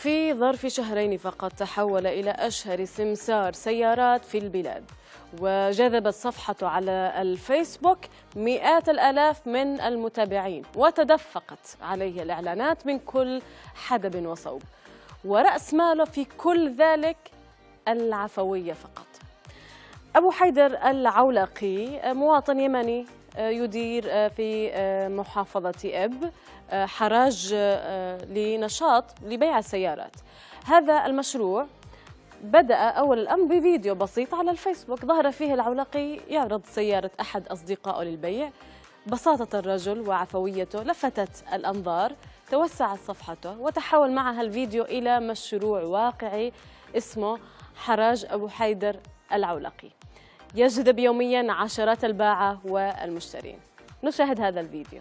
في ظرف شهرين فقط تحول إلى أشهر سمسار سيارات في البلاد، وجذبت صفحته على الفيسبوك مئات الآلاف من المتابعين، وتدفقت عليه الإعلانات من كل حدب وصوب، ورأس ماله في كل ذلك العفوية فقط. أبو حيدر العولقي مواطن يمني يدير في محافظة إب حراج لنشاط لبيع السيارات. هذا المشروع بدأ أول الأمر بفيديو بسيط على الفيسبوك ظهر فيه العولقي يعرض سيارة أحد أصدقائه للبيع. بساطة الرجل وعفويته لفتت الأنظار، توسعت صفحته وتحول معها الفيديو إلى مشروع واقعي اسمه حراج أبو حيدر العولقي، يجذب يومياً عشرات الباعة والمشترين. نشاهد هذا الفيديو.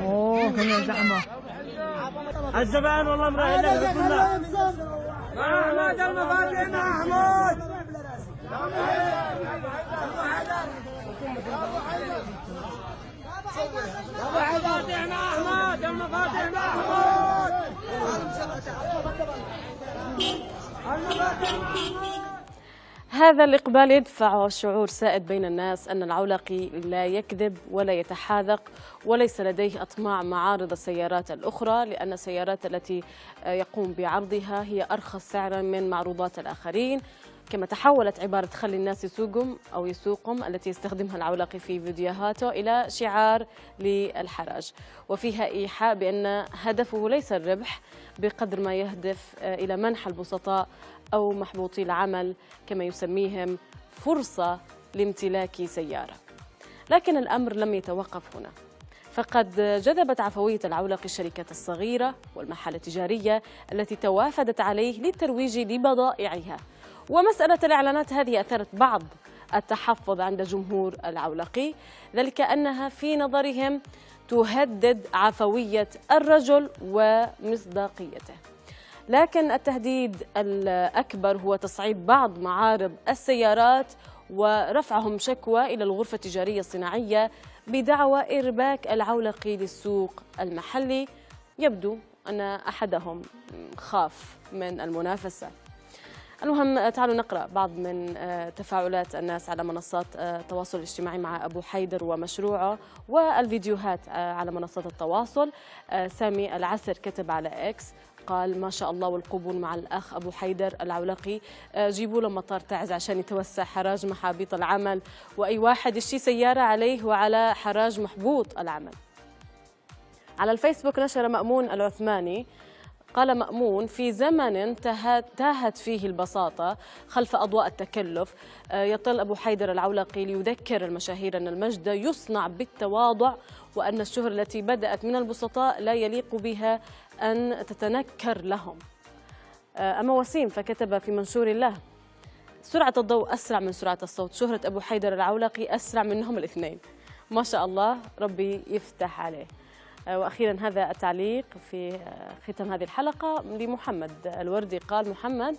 اوه هنا زحمه الزبائن والله مريح لك كلها. احمد المفاتيح محمود هذا الإقبال يدفع شعور سائد بين الناس أن العولقي لا يكذب ولا يتحاذق، وليس لديه أطماع معارض السيارات الأخرى، لأن السيارات التي يقوم بعرضها هي أرخص سعرا من معروضات الآخرين. كما تحولت عبارة خلي الناس يسوقهم أو يسوقهم التي يستخدمها العولقي في فيديوهاته إلى شعار للحراج، وفيها إيحاء بأن هدفه ليس الربح بقدر ما يهدف إلى منح البسطاء أو محبوطي العمل كما يسميهم فرصة لامتلاك سيارة. لكن الأمر لم يتوقف هنا، فقد جذبت عفوية العولقي الشركات الصغيرة والمحال التجارية التي توافدت عليه للترويج لبضائعها. ومسألة الإعلانات هذه أثارت بعض التحفظ عند جمهور العولقي، ذلك أنها في نظرهم تهدد عفوية الرجل ومصداقيته. لكن التهديد الأكبر هو تصعيد بعض معارض السيارات ورفعهم شكوى إلى الغرفة التجارية الصناعية بدعوى إرباك العولقي للسوق المحلي. يبدو أن أحدهم خاف من المنافسة. المهم تعالوا نقرأ بعض من تفاعلات الناس على منصات التواصل الاجتماعي مع أبو حيدر ومشروعه والفيديوهات على منصات التواصل. سامي العسر كتب على إكس قال ما شاء الله والقبول مع الأخ أبو حيدر العولقي، جيبوا له مطار تعز عشان يتوسع حراج محابيط العمل، وأي واحد يشتري سيارة عليه وعلى حراج محبوط العمل. على الفيسبوك نشر مأمون العثماني قال مأمون في زمن تاهت فيه البساطة خلف أضواء التكلف، يطل أبو حيدر العولقي ليذكر المشاهير أن المجد يصنع بالتواضع، وأن الشهرة التي بدأت من البسطاء لا يليق بها أن تتنكر لهم. أما وسيم فكتب في منشور له سرعة الضوء أسرع من سرعة الصوت، شهرة أبو حيدر العولقي أسرع منهم الاثنين. ما شاء الله ربي يفتح عليه. وأخيرا هذا التعليق في ختام هذه الحلقة لمحمد الوردي قال محمد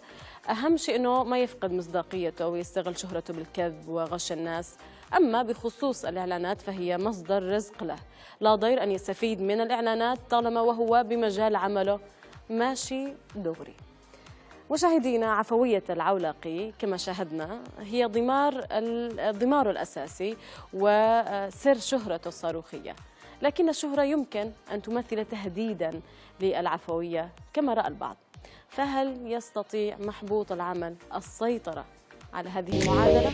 أهم شيء أنه ما يفقد مصداقيته ويستغل شهرته بالكذب وغش الناس، أما بخصوص الإعلانات فهي مصدر رزق له، لا ضير أن يستفيد من الإعلانات طالما وهو بمجال عمله ماشي دغري. مشاهدينا عفوية العولقي كما شاهدنا هي ضماره الأساسي وسر شهرته الصاروخية، لكن الشهرة يمكن أن تمثل تهديداً للعفوية كما رأى البعض. فهل يستطيع محبوط العمل السيطرة على هذه المعادلة؟